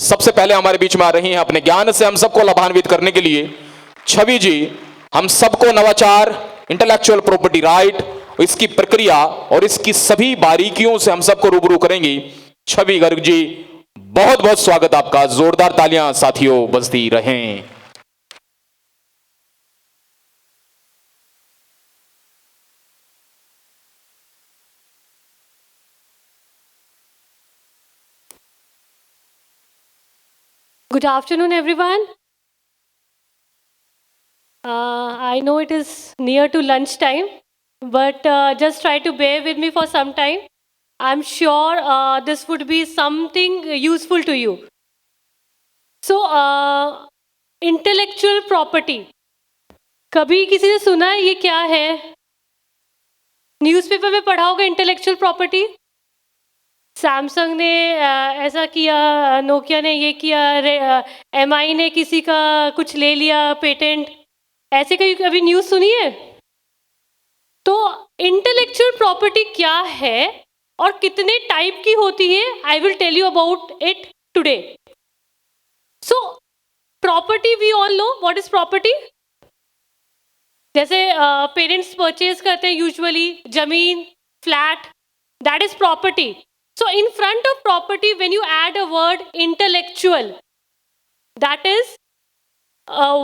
सबसे पहले हमारे बीच में आ रही हैं अपने ज्ञान से हम सबको लाभान्वित करने के लिए छवि जी। हम सबको नवाचार, इंटेलेक्चुअल प्रॉपर्टी राइट, इसकी प्रक्रिया और इसकी सभी बारीकियों से हम सबको रूबरू करेंगी। छवि गर्ग जी, बहुत बहुत स्वागत आपका। जोरदार तालियां साथियों बजती रहें। Good afternoon, everyone. I know it is near to lunchtime, but just try to bear with me for some time. I'm sure this would be something useful to you. So, intellectual property. कभी किसी ने सुना है ये क्या है? Newspaper में पढ़ा होगा इंटेलेक्चुअल प्रॉपर्टी। सैमसंग ने ऐसा किया, नोकिया ने ये किया, एमआई ने किसी का कुछ ले लिया पेटेंट, ऐसे कभी न्यूज़ सुनी है? तो इंटेलेक्चुअल प्रॉपर्टी क्या है और कितने टाइप की होती है, I will tell you about it today. So property, we all know what is property. जैसे पेरेंट्स परचेज करते हैं यूजुअली जमीन, flat, that is property. So in front of property, when you add a word intellectual, that is,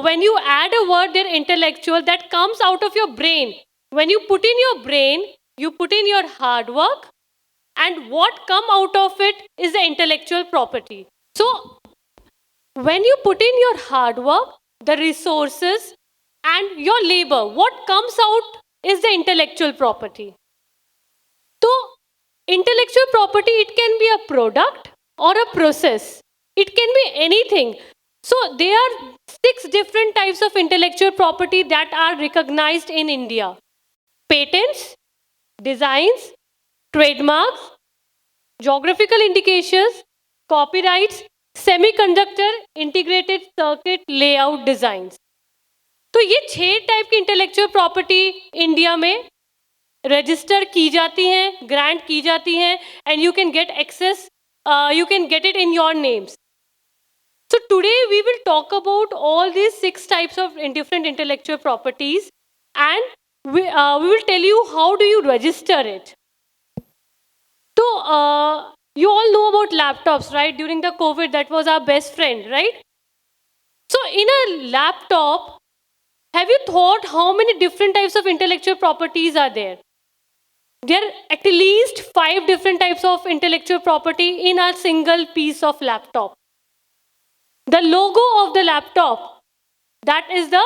when you add a word there intellectual, that comes out of your brain. When you put in your brain, you put in your hard work, and what come out of it is the intellectual property. So when you put in your hard work, the resources and your labor, what comes out is the intellectual property. So intellectual property, it can be a product or a process. It can be anything. So there are 6 different types of intellectual property that are recognized in India. Patents, designs, trademarks, geographical indications, copyrights, semiconductor, integrated circuit layout designs. तो ये 6 type की intellectual property India में register की जाती हैं, grant की जाती हैं, and you can get access, you can get it in your names. So today we will talk about all these 6 types of different intellectual properties, and we will tell you how do you register it. So you all know about laptops, right? During the COVID, that was our best friend, right? So in a laptop, have you thought how many different types of intellectual properties are there? There are at least 5 different types of intellectual property in a single piece of laptop. The logo of the laptop, that is the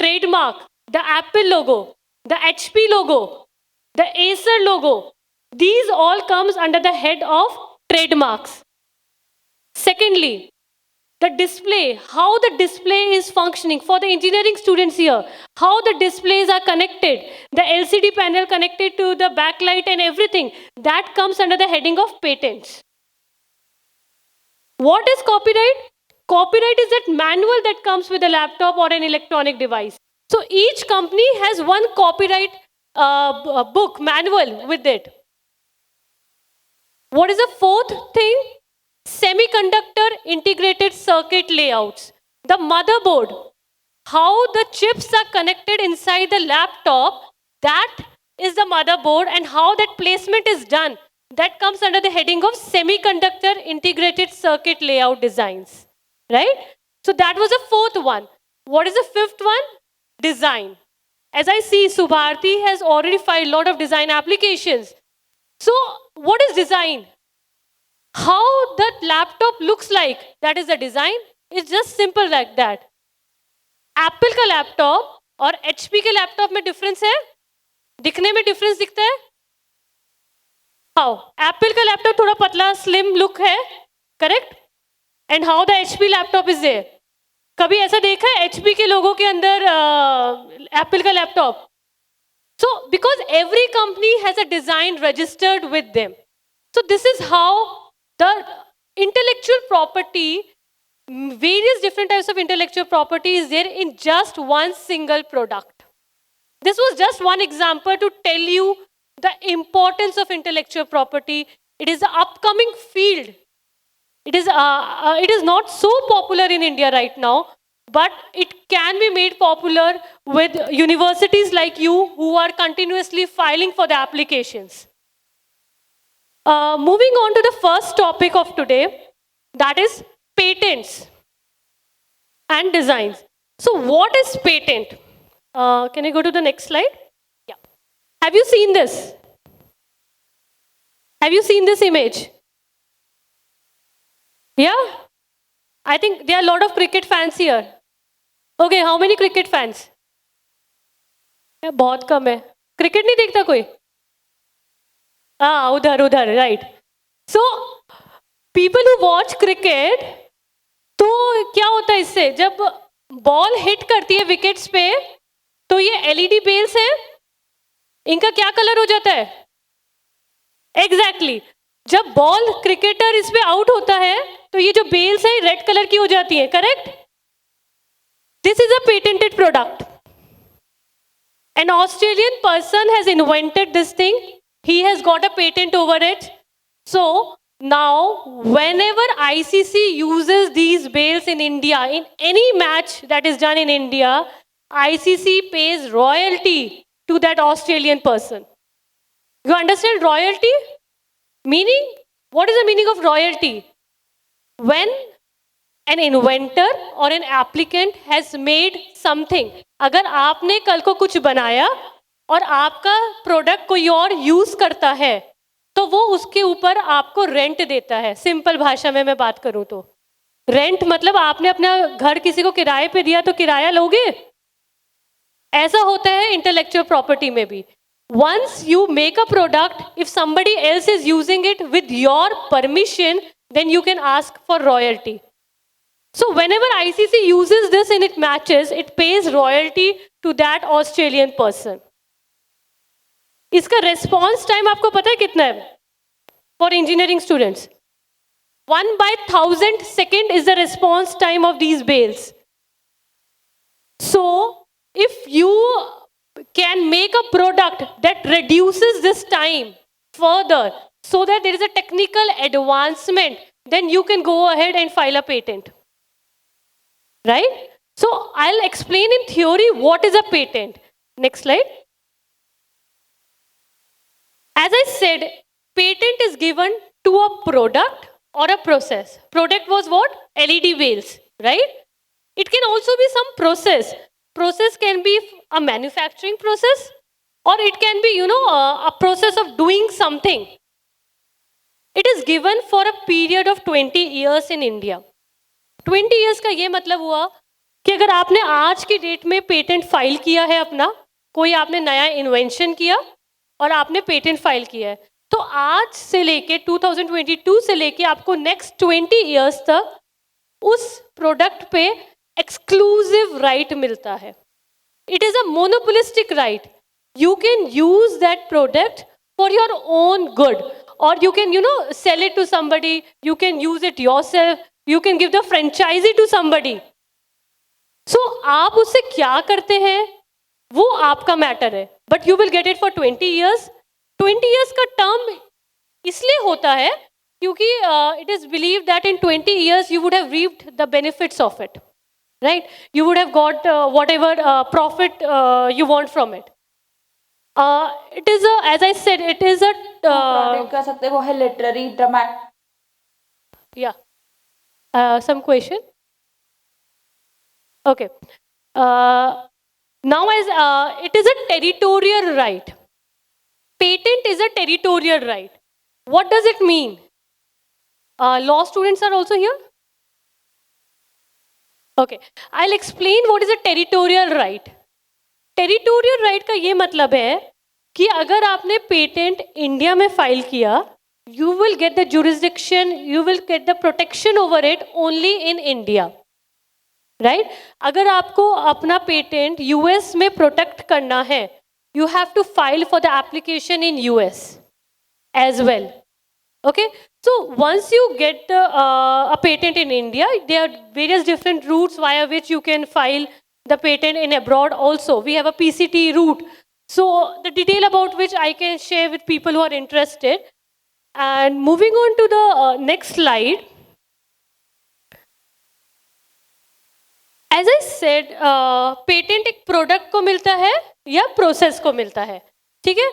trademark. The Apple logo, the HP logo, the Acer logo, these all comes under the head of trademarks. Secondly, the display, how the display is functioning for the engineering students here, how the displays are connected, the LCD panel connected to the backlight and everything, that comes under the heading of patents. What is copyright? Copyright is that manual that comes with a laptop or an electronic device. So each company has one copyright book, manual with it. What is the fourth thing? Semiconductor integrated circuit layouts. The motherboard, how the chips are connected inside the laptop, that is the motherboard, and how that placement is done, that comes under the heading of semiconductor integrated circuit layout designs, right? So that was the fourth one. What is the fifth one? Design. As I see, Subharti has already filed a lot of design applications. So what is design? How that laptop looks like, that is the design. It's just simple like that. Apple का laptop और HP के laptop में difference है, दिखने में difference दिखता है. How Apple का लैपटॉप थोड़ा पतला स्लिम लुक है, correct, and how the HP laptop is there. कभी ऐसा देखा है एचपी के लोगों के अंदर एप्पल का laptop? So because every company has a design registered with them. So this is how the intellectual property, various different types of intellectual property is there in just one single product. This was just one example to tell you the importance of intellectual property. It is the upcoming field. it is not so popular in India right now, but it can be made popular with universities like you who are continuously filing for the applications. Moving on to the first topic of today, that is patents and designs. So what is patent? Can you go to the next slide? Yeah. Have you seen this? Have you seen this image? Yeah? I think there are a lot of cricket fans here. Okay, how many cricket fans? बहुत कम है. Cricket नहीं देखता कोई? हाँ, उधर उधर, right. So people who watch cricket, तो क्या होता है इससे, जब बॉल हिट करती है विकेट्स पे, तो ये एलईडी बेल्स हैं, इनका क्या कलर हो जाता है? एग्जैक्टली. जब बॉल क्रिकेटर इस पे आउट होता है, तो ये जो बेल्स है रेड कलर की हो जाती है, correct? This is a patented product. An Australian person has invented this thing. He has got a patent over it. So now, whenever ICC uses these bails in India, in any match that is done in India, ICC pays royalty to that Australian person. You understand royalty? Meaning, what is the meaning of royalty? When an inventor or an applicant has made something, अगर आपने कल को कुछ बनाया और आपका product कोई और यूज करता है, तो वो उसके ऊपर आपको रेंट देता है. सिंपल भाषा में मैं बात करूं तो रेंट मतलब आपने अपना घर किसी को किराए पे दिया तो किराया लोगे. ऐसा होता है इंटेलेक्चुअल प्रॉपर्टी में भी. Once you make a product, if somebody else is using it with your permission, then you can ask for royalty. So whenever ICC uses this in its matches, it pays royalty to that Australian person. इसका response time आपको पता है कितना है? For engineering students, 1/1000 second is the response time of these bails. So if you can make a product that reduces this time further, so that there is a technical advancement, then you can go ahead and file a patent. Right? So I'll explain in theory what is a patent. Next slide. As I said, patent is given to a product or a process. Product was what? LED bails, right? It can also be some process. Process can be a manufacturing process, or it can be, a process of doing something. It is given for a period of 20 years in India. 20 years का ये मतलब हुआ कि अगर आपने आज की date में पेटेंट फाइल किया है अपना, कोई आपने नया इन्वेंशन किया और आपने पेटेंट फाइल किया है, तो आज से लेके 2022 से लेके आपको नेक्स्ट 20 ईयर्स तक उस प्रोडक्ट पे एक्सक्लूसिव राइट मिलता है. It is a monopolistic right. You can use that product for your own good, और you can sell it to somebody, you can use it yourself, you can give the franchisee to somebody. So आप उससे क्या करते हैं वो आपका matter है, but you will get it for 20 years. 20 years का टर्म इसलिए होता है क्योंकि it is believed that in 20 years you would have reaped the benefits of it, right? You would have got whatever profit you want from it. It is a, as I said, it is a कह सकते वो है literary drama. Yeah. Some question? Okay. Now as it is a territorial right. Patent is a territorial right. What does it mean? Law students are also here? Okay. I'll explain what is a territorial right. Territorial right का ये मतलब है कि अगर आपने patent India में file किया, you will get the jurisdiction, you will get the protection over it only in India, right? अगर आपको अपना पेटेंट US में प्रोटेक्ट करना है, you have to file for the application in US as well. Okay, so once you get a patent in India, there are various different routes via which you can file the patent in abroad also. We have a PCT route, so the detail about which I can share with people who are interested. And moving on to the next slide, as I said, patent एक product को मिलता है या process को मिलता है, ठीक है।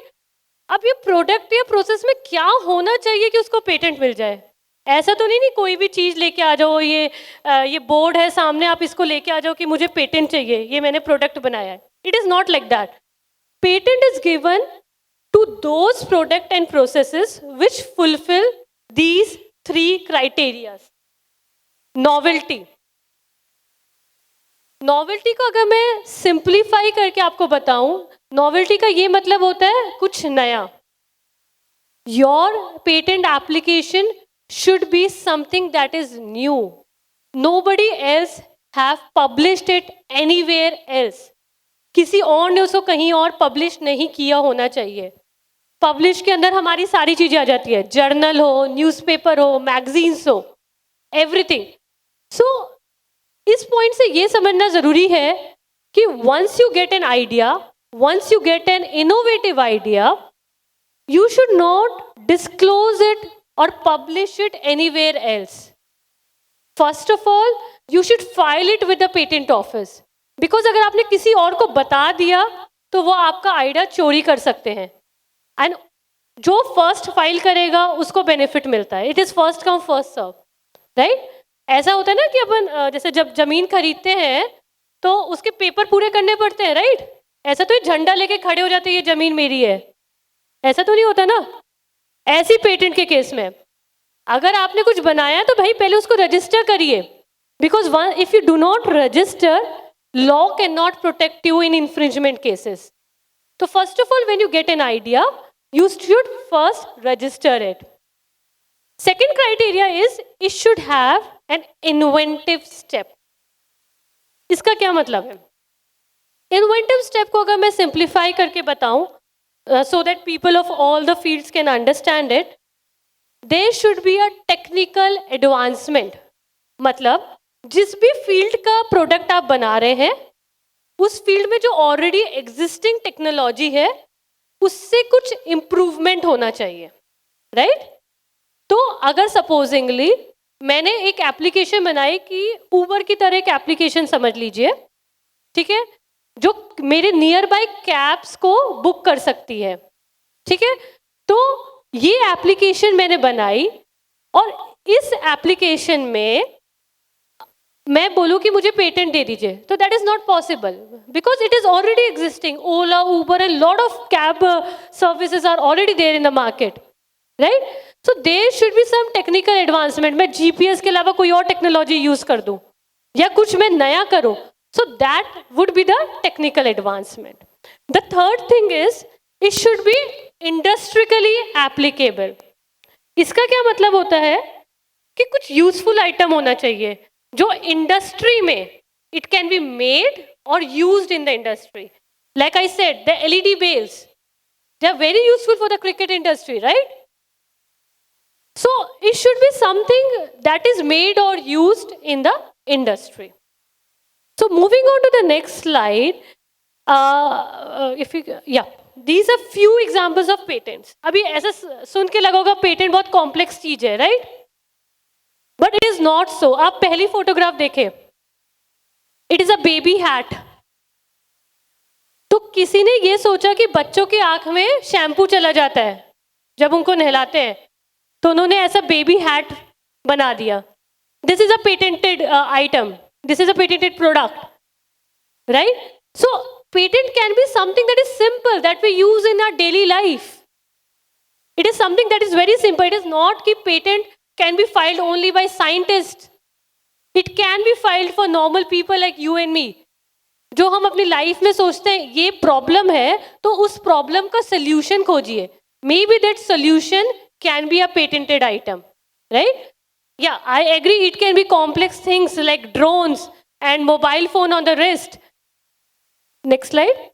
अब ये प्रोडक्ट या प्रोसेस में क्या होना चाहिए कि उसको पेटेंट मिल जाए? ऐसा तो नहीं कोई भी चीज़ लेके आ जाओ, ये बोर्ड है सामने, आप इसको लेके आ जाओ कि मुझे पेटेंट चाहिए, ये मैंने प्रोडक्ट बनाया है। It is not like that. Patent is given to those product and processes which fulfill these three criteria. Novelty. Novelty को अगर मैं सिंप्लीफाई करके आपको बताऊं, नॉवेल्टी का ये मतलब होता है कुछ नया. Your patent application should be something that is new. Nobody else have published it anywhere else. किसी और ने उसको कहीं और पब्लिश नहीं किया होना चाहिए. पब्लिश के अंदर हमारी सारी चीजें आ जाती है, जर्नल हो, न्यूज़पेपर हो, मैगजीन्स हो, एवरीथिंग. सो इस पॉइंट से ये समझना जरूरी है कि once you get an idea, once you get an innovative idea, you should not disclose it और publish it anywhere else. First of all you should file it with the patent office, because अगर आपने किसी और को बता दिया तो वो आपका आइडिया चोरी कर सकते हैं. एंड जो फर्स्ट फाइल करेगा उसको बेनिफिट मिलता है. It is first come first serve, right. ऐसा होता है ना कि अपन जैसे जब जमीन खरीदते हैं तो उसके पेपर पूरे करने पड़ते हैं, राइट. ऐसा तो ये झंडा लेके खड़े हो जाते हैं, ये जमीन मेरी है, ऐसा तो नहीं होता ना. ऐसी पेटेंट के केस में अगर आपने कुछ बनाया तो भाई पहले उसको रजिस्टर करिए, because if you do not register, law cannot protect you in infringement cases. So first of all, when you get an idea, you should first register it. Second criteria is it should have an inventive step. इसका क्या मतलब है? Inventive step को अगर मैं simplify करके बताऊं, so that people of all the fields can understand it, there should be a technical advancement. मतलब जिस भी फील्ड का प्रोडक्ट आप बना रहे हैं, उस फील्ड में जो ऑलरेडी एग्जिस्टिंग टेक्नोलॉजी है उससे कुछ इम्प्रूवमेंट होना चाहिए, राइट. तो अगर सपोजिंगली मैंने एक एप्लीकेशन बनाई कि ऊबर की तरह एक एप्लीकेशन समझ लीजिए, ठीक है, जो मेरे नियर बाय कैब्स को बुक कर सकती है, ठीक है. तो ये एप्लीकेशन मैंने बनाई और इस एप्लीकेशन में मैं बोलूँ कि मुझे पेटेंट दे दीजिए, तो that is not possible, because it is already existing. Ola, Uber and lot of cab services are already there in the market, right. So there should be some technical advancement. मैं GPS के अलावा कोई और technology use कर दूं या कुछ मैं नया करूं, so that would be the technical advancement. The third thing is it should be industrially applicable. इसका क्या मतलब होता है कि कुछ यूजफुल आइटम होना चाहिए जो इंडस्ट्री में इट कैन बी मेड और used in the industry. Like I said, the LED bells, they are very useful for the cricket industry, right. So it should be something that is made और used in the industry. So moving on to the next slide, if you yeah these are few examples of patents. अभी ऐसा सुन के लगा होगा patent बहुत complex चीज है, right. But it is not so. आप पहली फोटोग्राफ देखें, it is a baby hat. तो किसी ने ये सोचा कि बच्चों की आंख में शैम्पू चला जाता है जब उनको नहलाते हैं, तो उन्होंने ऐसा बेबी हैट बना दिया. This is a patented item, this is a patented product, right. So patent can be something that is simple, that we use in our daily life. It is something that is very simple. It is not कि patent can be filed only by scientists. It can be filed for normal people like you and me. जो हम अपनी life में सोचते हैं ये problem है, तो उस प्रॉब्लम का solution खोजिए. Maybe that solution can be a patented item, right? Yeah, I agree. It can be complex things like drones and mobile phone on the wrist. Next slide.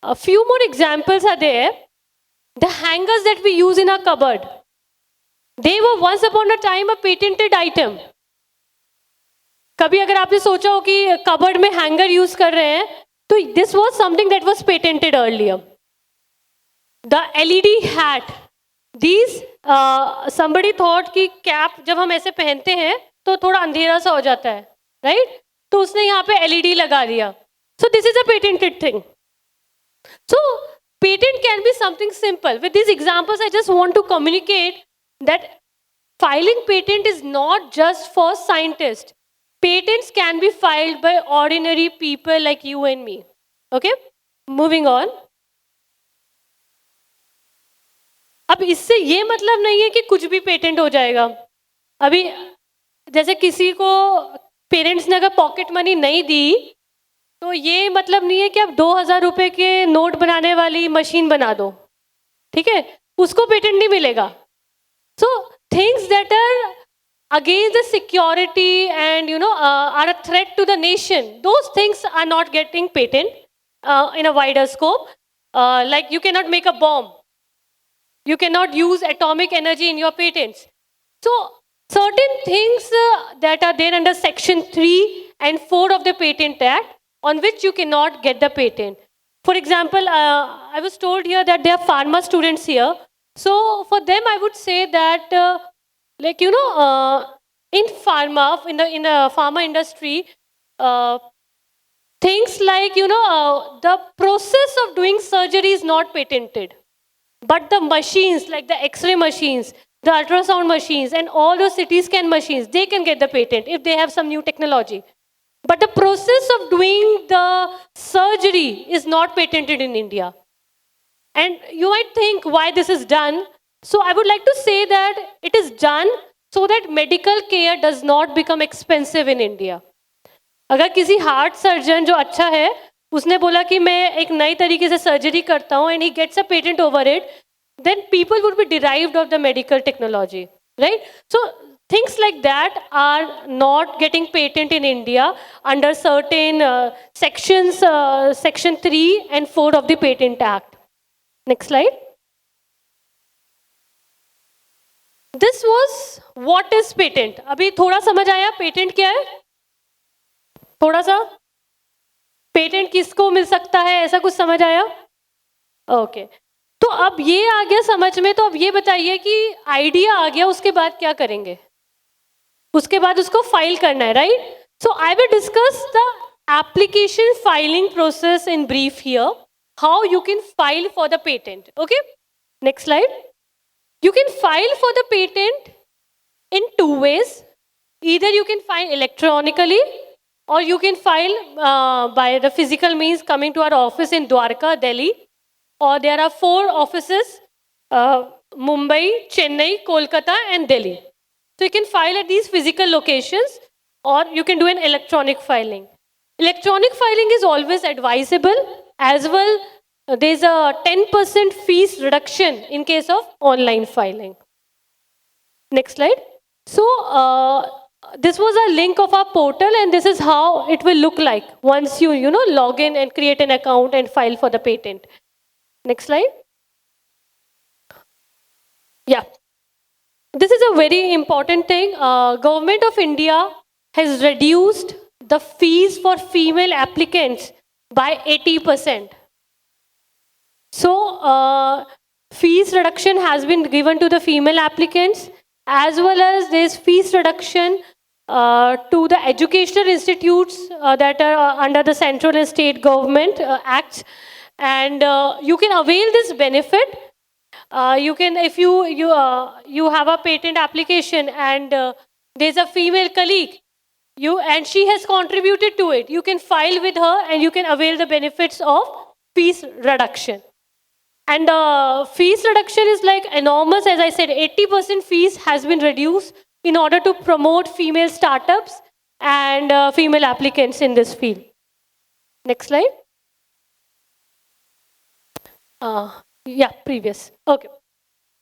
A few more examples are there. The hangers that we use in our cupboard. They were once upon a time a patented item. कभी अगर आपने सोचा हो कि cupboard में hanger use कर रहे हैं, तो this was something that was patented earlier. The LED hat. These somebody thought कि कैप जब हम ऐसे पहनते हैं तो थोड़ा अंधेरा सा हो जाता है, right? तो उसने यहाँ पे LED लगा दिया. So this is a patented thing. So patent can be something simple. With these examples, I just want to communicate that filing patent is not just for scientists. Patents can be filed by ordinary people like you and me. Okay? Moving on. अब इससे ये मतलब नहीं है कि कुछ भी patent हो जाएगा. अभी जैसे किसी को पेरेंट्स ने अगर पॉकेट मनी नहीं दी तो ये मतलब नहीं है कि आप 2000 रुपए के नोट बनाने वाली मशीन बना दो. ठीक है, उसको पेटेंट नहीं मिलेगा. So things that are against the security and are a threat to the nation, those things are not getting patent in a wider scope. Like you cannot make a bomb, you cannot use atomic energy in your patents. So certain things that are there under section 3 and 4 of the Patent Act on which you cannot get the patent. For example, I was told here that there are pharma students here. So for them I would say that in pharma, in the pharma industry, things like the process of doing surgery is not patented, but the machines like the X-ray machines, the ultrasound machines, and all those CT scan machines, they can get the patent if they have some new technology. But the process of doing the surgery is not patented in India. And you might think why this is done. So I would like to say that it is done so that medical care does not become expensive in India. अगर किसी heart surgeon जो अच्छा है उसने बोला कि मैं एक नई तरीके से सर्जरी करता हूँ and he gets a patent over it, then people would be derived of the medical technology, right? So things like that are not getting patent in India under certain sections, section 3 and 4 of the Patent Act. Next slide. This was what is patent. अभी थोड़ा समझ आया patent क्या है? थोड़ा सा patent किसको मिल सकता है, ऐसा कुछ समझ आया? ओके, तो अब ये आ गया समझ में. तो अब ये बताइए कि आइडिया आ गया, उसके बाद क्या करेंगे? उसके बाद उसको फाइल करना है, right? So I will discuss the application filing process in brief here, how you can file for the patent. Okay, next slide. You can file for the patent in two ways. Either you can file electronically or you can file by the physical means, coming to our office in Dwarka, Delhi. Or there are 4 offices, Mumbai, Chennai, Kolkata and Delhi. So you can file at these physical locations or you can do an electronic filing. Electronic filing is always advisable. As well, there's a 10% fees reduction in case of online filing. Next slide. So this was a link of our portal and this is how it will look like once you log in and create an account and file for the patent. Next slide. Yeah. This is a very important thing. Government of India has reduced the fees for female applicants by 80%. So fees reduction has been given to the female applicants, as well as there is fees reduction to the educational institutes that are under the central and state government acts, and you can avail this benefit. You can, if you have a patent application and there's a female colleague, and she has contributed to it, you can file with her and you can avail the benefits of fees reduction. And fees reduction is like enormous. As I said, 80% fees has been reduced in order to promote female startups and female applicants in this field. Next slide. Yeah, previous. Okay.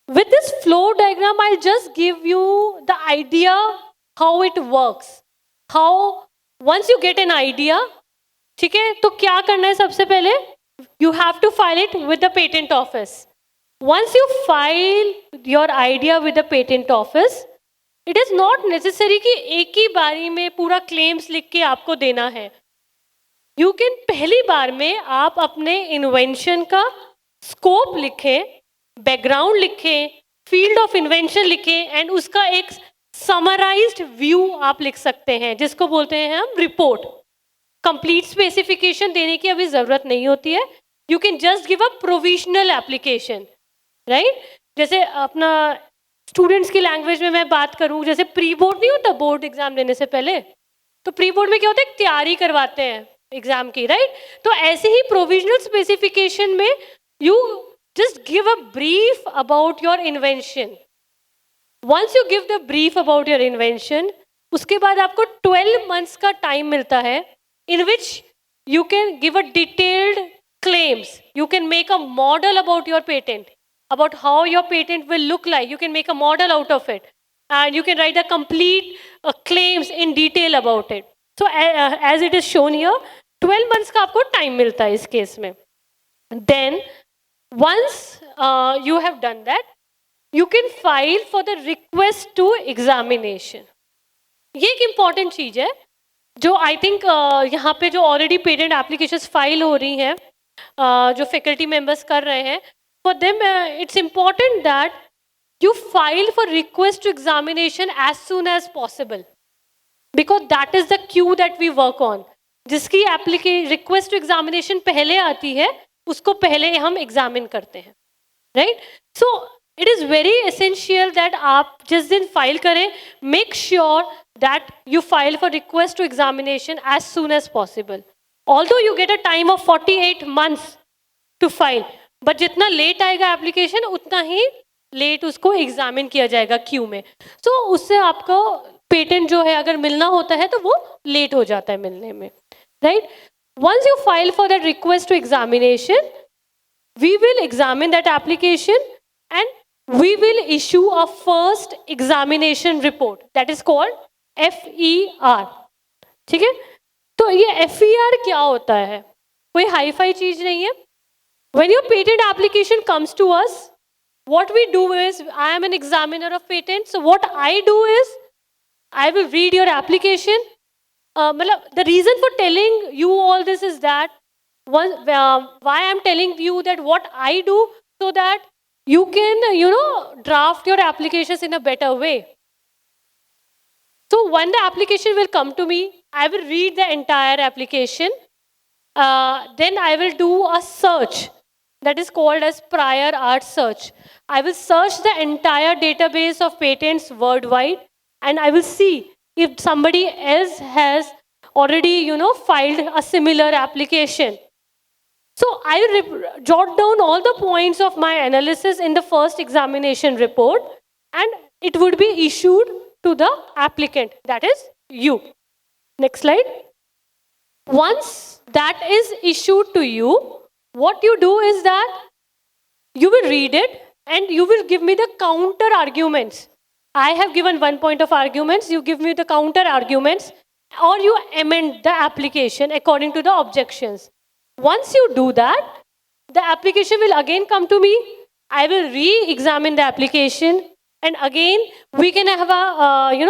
With this flow diagram, I'll just give you the idea how it works. How once you get an idea, ठीक है, तो क्या करना है सबसे पहले? You have to file it with the patent office. Once you file your idea with the patent office, it is not necessary कि एक ही बारी में पूरा claims लिख के आपको देना है. You can पहली बार में आप अपने invention का scope लिखें, background लिखें, field of invention लिखें and उसका एक समराइज्ड व्यू आप लिख सकते हैं, जिसको बोलते हैं हम रिपोर्ट। कंप्लीट स्पेसिफिकेशन देने की अभी जरूरत नहीं होती है, you can just give a provisional application, right. जैसे अपना स्टूडेंट्स की लैंग्वेज में मैं बात करूं, जैसे प्री बोर्ड नहीं होता बोर्ड एग्जाम देने से पहले, तो प्री बोर्ड में क्या होता है, तैयारी करवाते हैं एग्जाम की, राइट। तो ऐसे ही प्रोविजनल स्पेसिफिकेशन में you just give a brief about your invention. Once you give the brief about your invention, उसके बाद आपको 12 मंथ्स का टाइम मिलता है, in which you can give a detailed claims. You can make a model about your patent, about how your patent will look like. You can make a model out of it, and you can write a complete claims in detail about it. So as it is shown here, 12 months का आपको time मिलता है इस case में. Then once you have done that, you can file for the request to examination. ये एक important चीज है जो आई थिंक यहाँ पे जो ऑलरेडी पेटेंट एप्लीकेशंस फाइल हो रही हैं, जो फैकल्टी मेंबर्स कर रहे हैं, for them it's important that you file for request to examination as soon as possible, because that is the queue that we work on. जिसकी रिक्वेस्ट टू एग्जामिनेशन पहले आती है उसको पहले हम एग्जामिन करते हैं, right. So it is very essential that आप जिस दिन फाइल करें, make sure that you file for request to examination as soon as possible. Although you get a time of 48 months to file, but जितना late आएगा application उतना ही late उसको examine किया जाएगा क्यू में। So उससे आपको पेटेंट जो है अगर मिलना होता है तो वो लेट हो जाता है मिलने में, right? Once you file for that request to examination, we will examine that application and we will issue a first examination report that is called FER, ठीक है। तो ये FER क्या होता है, कोई हाई फाई चीज नहीं है। When your patent application comes to us, what we do is, I am an examiner of patents, so what I do is I will read your application. The reason for telling you all this is that why I am telling you that what I do, so that you can draft your applications in a better way. So when the application will come to me, I will read the entire application. Then I will do a search that is called as prior art search. I will search the entire database of patents worldwide, and I will see if somebody else has already, filed a similar application. So I will jot down all the points of my analysis in the first examination report, and it would be issued to the applicant, that is you. Next slide. Once that is issued to you, what you do is that you will read it and you will give me the counter arguments. I have given one point of arguments, you give me the counter arguments, or you amend the application according to the objections. Once you do that, the application will again come to me. I will re-examine the application. And again, we can have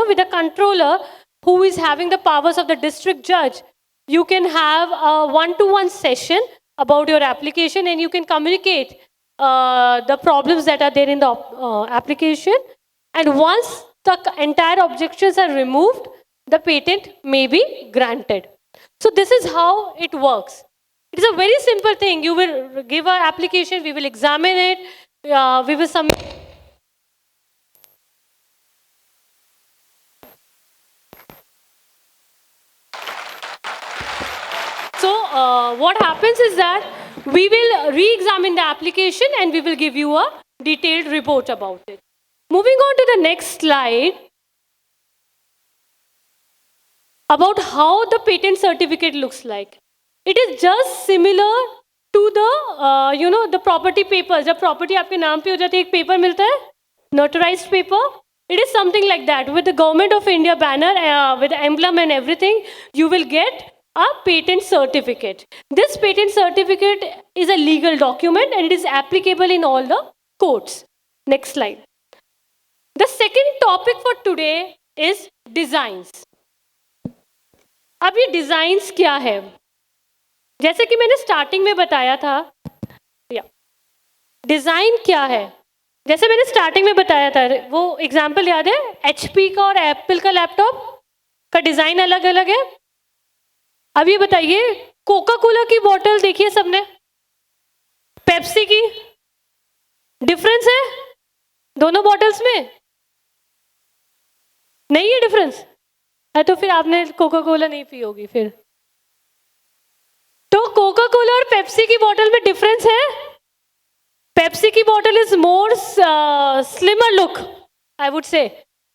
with a controller who is having the powers of the district judge, you can have a one-to-one session about your application, and you can communicate the problems that are there in the application. And once the entire objections are removed, the patent may be granted. So this is how it works. It is a very simple thing. You will give an application, we will examine it, we will submit. So what happens is that we will re-examine the application and we will give you a detailed report about it. Moving on to the next slide, about how the patent certificate looks like. It is just similar to the the property papers. जब property आपके नाम पे हो जाती है, एक paper मिलता है, notarized paper. It is something like that. With the Government of India banner, with the emblem and everything, you will get a patent certificate. This patent certificate is a legal document and it is applicable in all the courts. Next slide. The second topic for today is designs. अब ये designs क्या है? जैसे कि मैंने starting में बताया था, डिजाइन क्या है? जैसे मैंने स्टार्टिंग में बताया था, वो एग्जाम्पल याद है, HP का और एप्पल का लैपटॉप का डिजाइन अलग अलग है। अब ये बताइए, कोका कोला की बोतल देखिए सबने, पेप्सी की, डिफरेंस है दोनों बॉटल्स में? नहीं है डिफरेंस है, तो फिर आपने कोका कोला नहीं पी होगी फिर। तो कोका कोला और पेप्सी की बोतल में डिफरेंस है। पेप्सी की bottle is more slimmer look, I would say,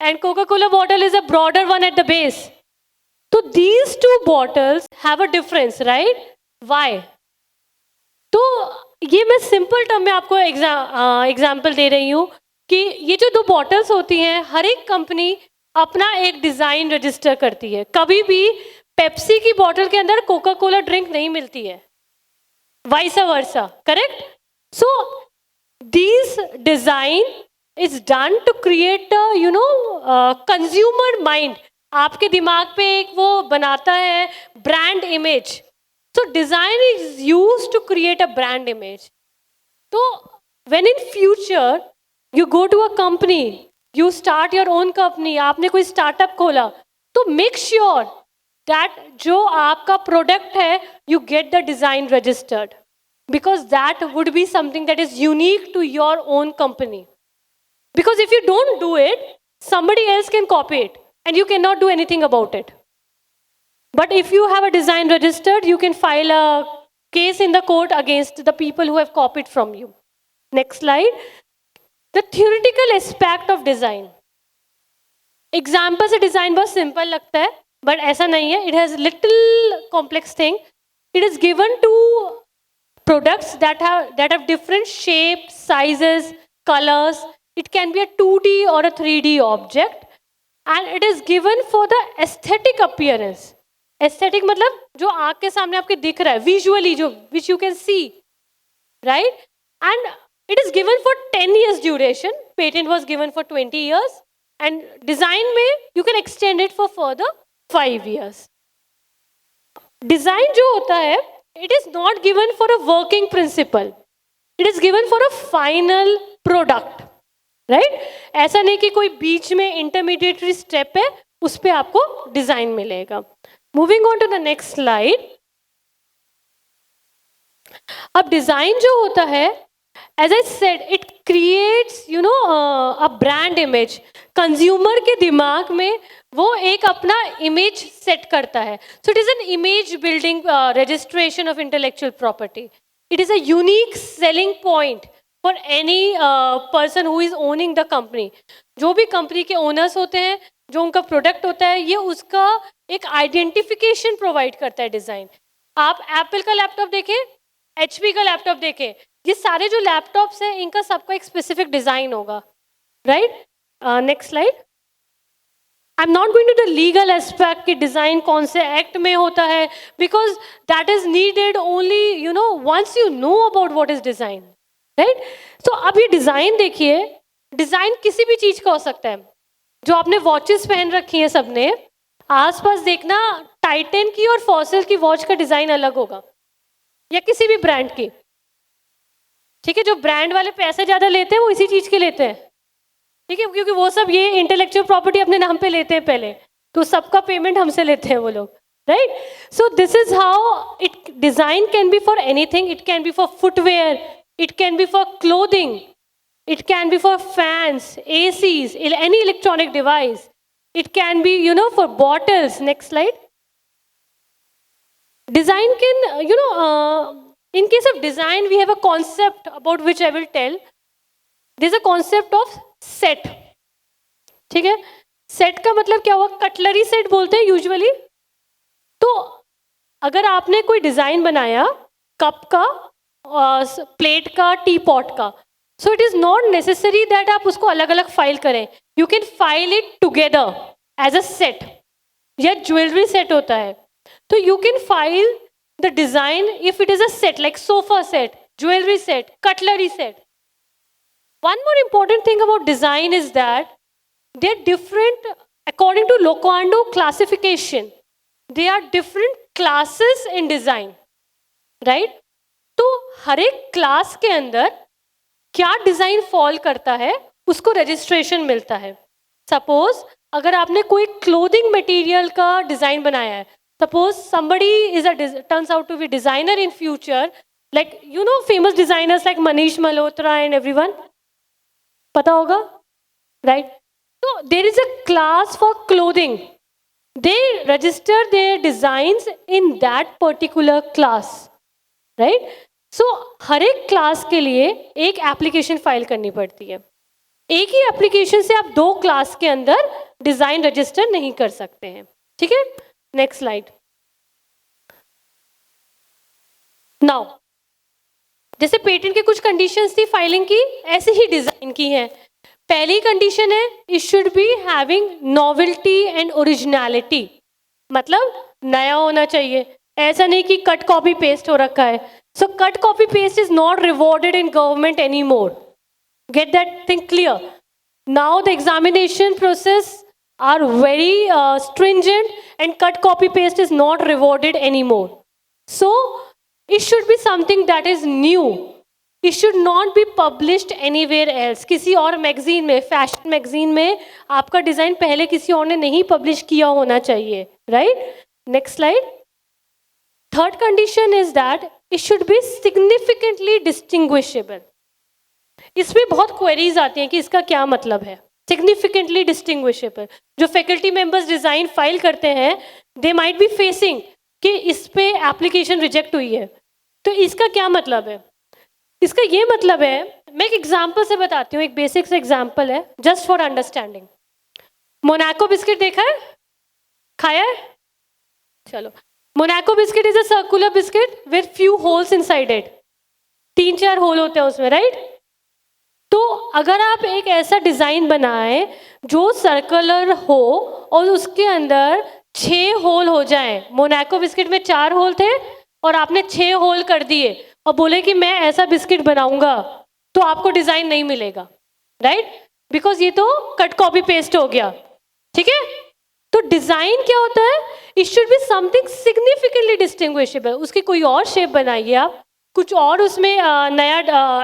and Coca Cola bottle is a broader one at the base. So these two bottles have a difference, right? Why? तो ये मैं simple term में आपको example दे रही हूँ कि ये जो दो बॉटल्स होती हैं, हर एक कंपनी अपना एक डिज़ाइन रजिस्टर करती है. कभी भी पेप्सी की बॉटल के अंदर कोका कोला ड्रिंक नहीं मिलती है, vice versa, correct? So this design is done to create consumer mind. आपके दिमाग पे एक वो बनाता है brand image. So design is used to create a brand image. तो when in future you go to a company, you start your own company, आपने कोई स्टार्टअप खोला, तो मेक श्योर दैट जो आपका प्रोडक्ट है you get the design registered, because that would be something that is unique to your own company. Because if you don't do it, somebody else can copy it and you cannot do anything about it. But if you have a design registered, you can file a case in the court against the people who have copied from you. Next slide. The theoretical aspect of design. Example से design बहुत simple लगता है, but ऐसा नहीं है. It has little complex thing. It is given to products that have different shapes, sizes, colors. It can be a 2D or a 3D object, and it is given for the aesthetic appearance. Aesthetic मतलब जो आँख के सामने आपके दिख रहा है, visually जो which you can see, right? And it is given for 10 years duration. Patent was given for 20 years, and design में you can extend it for further 5 years. Design जो होता है, it is not given for a working principle. It is given for a final product. Right? ऐसा नहीं कि कोई बीच में intermediary step है, उस पे आपको डिजाइन मिलेगा. Moving on to the next slide. अब डिजाइन जो होता है, as I said, it creates a brand image. Consumer के दिमाग में वो एक अपना इमेज सेट करता है. सो it is an image building registration of intellectual property. It is a unique selling point for any person who is owning the company. जो भी कंपनी के ओनर्स होते हैं, जो उनका प्रोडक्ट होता है, ये उसका एक आइडेंटिफिकेशन प्रोवाइड करता है डिज़ाइन. आप एप्पल का लैपटॉप देखें, HP का लैपटॉप देखें, ये सारे जो लैपटॉप्स हैं इनका सबका एक स्पेसिफिक डिज़ाइन होगा, right? Next slide. I am not going to the legal aspect कि डिज़ाइन कौन से एक्ट में होता है, because that is needed only once you know about what is design, right? तो अब ये डिज़ाइन देखिए, डिज़ाइन किसी भी चीज़ का हो सकता है. जो आपने वॉचेस पहन रखी हैं सबने, आसपास देखना, टाइटन की और फॉसिल की वॉच का डिज़ाइन अलग होगा, या किसी भी ब्रांड की. ठीक है? जो ब्रांड वाले पैसे ज़्यादा लेते हैं वो इसी चीज़ के लेते हैं, ठीक है, क्योंकि वो सब ये इंटेलेक्चुअल प्रॉपर्टी अपने नाम पे लेते हैं पहले, तो सबका पेमेंट हमसे लेते हैं वो लोग, right? So this is how it design can be for anything. It can B for footwear, it can be for clothing, it can be for fans, ACs, any electronic device. It can be for bottles. Next slide. Design can in case of design we have a concept about which I will tell. There's a concept of set. ठीक है? Set का मतलब क्या हुआ? Cutlery set बोलते हैं usually. तो अगर आपने कोई डिजाइन बनाया कप का, प्लेट का, टी पॉट का, so it is not necessary that आप उसको अलग अलग फाइल करें. You can file it together as a set. या ज्वेलरी सेट होता है, तो you can file the design if it is a set, like sofa set, jewellery set, cutlery set. One more important thing about design is that they are different according to Locando classification. They are different classes in design, right? तो हर एक class के अंदर क्या design fall करता है उसको registration मिलता है। सपोज अगर आपने कोई क्लोथिंग मटेरियल का डिजाइन बनाया है, suppose somebody is a turns out to be designer in future, like you know famous designers like Manish Malhotra and everyone, पता होगा, right? So there is a class for clothing. They register their designs in that particular class, right? So हर एक class के लिए एक application file करनी पड़ती है। एक ही एप्लीकेशन से आप दो क्लास के अंदर डिजाइन रजिस्टर नहीं कर सकते हैं, ठीक है। Next slide. नाउ जैसे पेटेंट के कुछ कंडीशंस थी फाइलिंग की, ऐसे ही डिजाइन की है। पहली कंडीशन है it should be having novelty and originality, मतलब नया होना चाहिए, ऐसा नहीं कि कट कॉपी पेस्ट हो रखा है। So cut copy paste is not rewarded in government any more, get that thing clear. Now the examination process are very stringent and cut copy paste is not rewarded anymore. So it should be something that is new. It should not be published anywhere else. किसी और magazine में, fashion magazine में आपका design पहले किसी और ने नहीं पब्लिश किया होना चाहिए, right. Next slide. Third condition is that it should B significantly distinguishable. इसमें बहुत क्वेरीज आती हैं कि इसका क्या मतलब है सिग्निफिकेंटली डिस्टिंग्विशेबल। जो फैकल्टी मेंबर्स डिजाइन फाइल करते हैं दे माइट बी फेसिंग कि इस पे एप्लीकेशन रिजेक्ट हुई है, तो इसका क्या मतलब है। इसका ये मतलब है, मैं एक एग्जांपल से बताती हूँ, एक बेसिक से एग्जांपल है just for understanding. Monaco biscuit देखा है, खाया है, चलो। Monaco biscuit is a circular biscuit with few holes inside it, 3-4 hole होते हैं उसमें, राइट। तो अगर आप एक ऐसा डिजाइन बनाएं जो सर्कुलर हो और उसके अंदर 6 होल हो जाएं, मोनाको बिस्किट में 4 होल थे और आपने 6 होल कर दिए और बोले कि मैं ऐसा बिस्किट बनाऊंगा, तो आपको डिजाइन नहीं मिलेगा, राइट, बिकॉज ये तो कट कॉपी पेस्ट हो गया, ठीक है। तो डिजाइन क्या होता है, it should be something significantly distinguishable. उसकी कोई और शेप बनाइए आप, कुछ और उसमें नया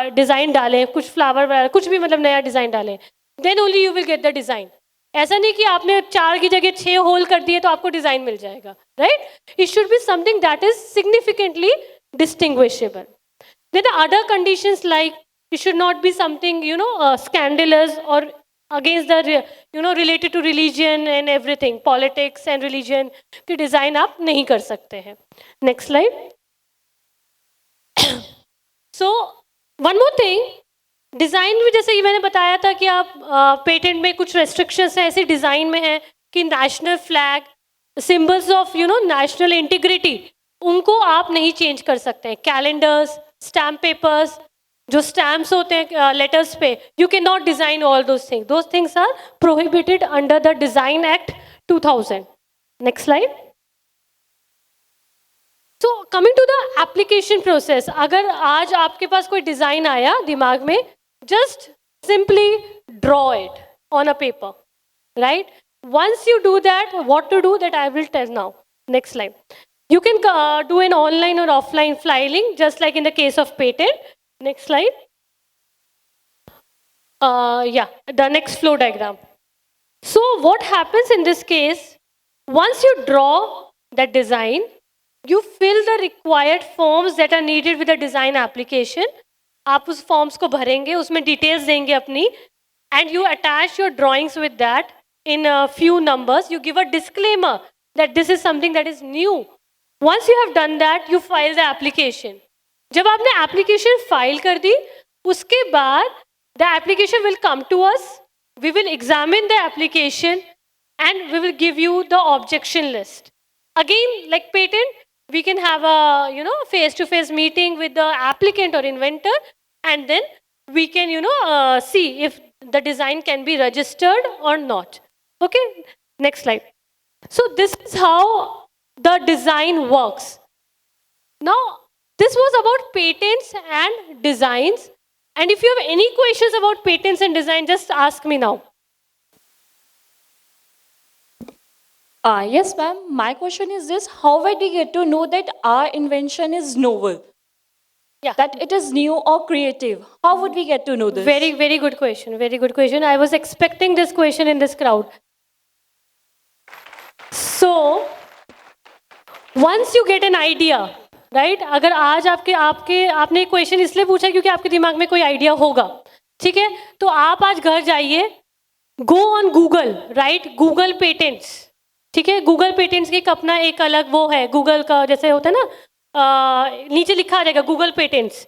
डिज़ाइन डालें, कुछ फ्लावर वगैरह कुछ भी, मतलब नया डिज़ाइन डालें, then only you will get the design. ऐसा नहीं कि आपने 4 की जगह 6 होल कर दिए तो आपको डिज़ाइन मिल जाएगा, right. It should be something that is significantly distinguishable. Then the other conditions like it should not be something scandalous और against the related to religion and everything, politics and religion की design आप नहीं कर सकते हैं। Next slide. So one more thing, design में जैसे कि मैंने बताया था कि आप पेटेंट में कुछ रेस्ट्रिक्शंस हैं ऐसे डिज़ाइन में हैं कि national flag, symbols of national integrity, उनको आप नहीं चेंज कर सकते हैं। कैलेंडर्स, स्टैम्प पेपर्स, जो स्टैम्प्स होते हैं लेटर्स पे, you can not design all those things are prohibited under the design act 2000। Next slide. So coming to the application process, अगर आज आपके पास कोई डिज़ाइन आया दिमाग में, just simply draw it on a paper, right. Once you do that, what to do that I will tell now. Next slide. You can do an online or offline filing just like in the case of patent. Next slide. Yeah, the next flow diagram. So what happens in this case, once you draw that design, you fill the required forms that are needed with the design application. आप उस forms को भरेंगे, उसमें details देंगे अपनी, and you attach your drawings with that in a few numbers. You give a disclaimer that this is something that is new. Once you have done that, you file the application. जब आपने application file कर दी, उसके बाद the application will come to us. We will examine the application and we will give you the objection list. Again, like patent, we can have a face-to-face meeting with the applicant or inventor, and then we can see if the design can be registered or not. Okay, next slide. So this is how the design works. Now, this was about patents and designs. And if you have any questions about patents and design, just ask me now. Yes, ma'am. My question is this: how we get to know that our invention is novel? Yeah. that it is new or creative? How would we get to know this? Very, very good question. Very good question. I was expecting this question in this crowd. So, once you get an idea, right? अगर आज आपने question इसलिए पूछा क्योंकि आपके दिमाग में कोई आइडिया होगा, ठीक है? तो आप आज घर जाइए, go on Google, right? Google patents, ठीक है? गूगल पेटेंट्स की अपना एक अलग वो है, गूगल का जैसे होता है ना, नीचे लिखा आ जाएगा गूगल पेटेंट्स,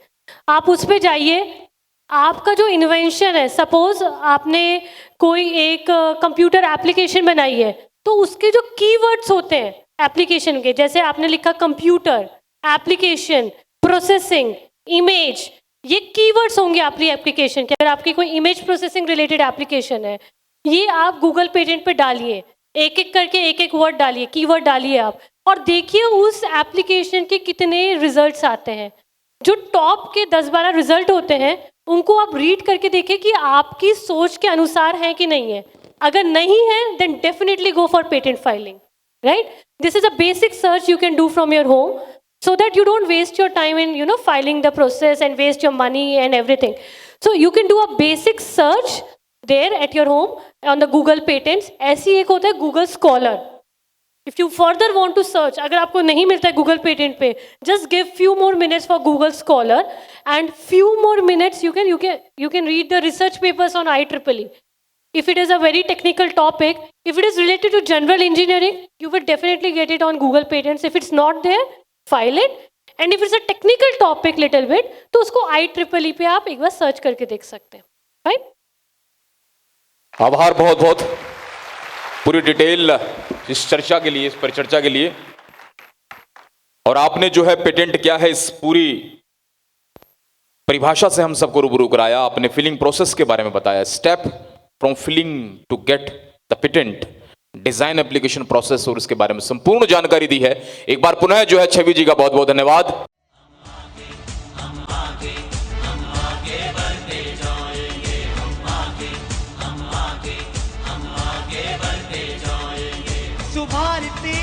आप उस पर जाइए। आपका जो इन्वेंशन है, सपोज आपने कोई एक कंप्यूटर एप्लीकेशन बनाई है, तो उसके जो कीवर्ड्स होते हैं एप्लीकेशन के, जैसे आपने लिखा कंप्यूटर, एप्लीकेशन, प्रोसेसिंग, इमेज, ये कीवर्ड्स होंगे आपकी एप्लीकेशन के। अगर आपकी कोई इमेज प्रोसेसिंग रिलेटेड एप्लीकेशन है, ये आप गूगल पेटेंट पे डालिए, एक एक करके एक एक वर्ड डालिए, कीवर्ड डालिए आप, और देखिए उस एप्लीकेशन के कितने रिजल्ट्स आते हैं। जो टॉप के 10-12 रिजल्ट होते हैं, उनको आप रीड करके देखिए कि आपकी सोच के अनुसार है कि नहीं है। अगर नहीं है, then definitely go for patent filing, right? This is a basic search you can do from your home, so that you don't waste your time in filing the process and waste your money and everything. So you can do a basic search there at your home on the Google patents. ऐसी एक होता है Google Scholar. If you further want to search, अगर आपको नहीं मिलता है Google patent पे, just give few more minutes for Google Scholar and few more minutes you can read the research papers on IEEE. If it is a very technical topic, if it is related to general engineering, you will definitely get it on Google patents. If it's not there, file it. And if it's a technical topic little bit, तो उसको IEEE पे आप एक बार search करके देख सकते हैं, right? आभार बहुत बहुत पूरी डिटेल इस चर्चा के लिए, इस परिचर्चा के लिए। और आपने जो है पेटेंट क्या है इस पूरी परिभाषा से हम सबको रूबरू कराया। आपने फिलिंग प्रोसेस के बारे में बताया, step from filling to get the patent, design application process, और इसके बारे में संपूर्ण जानकारी दी है। एक बार पुनः जो है छवि जी का बहुत बहुत धन्यवाद। सुभारती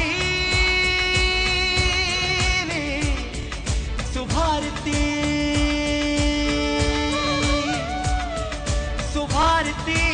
सुभारती सुभारती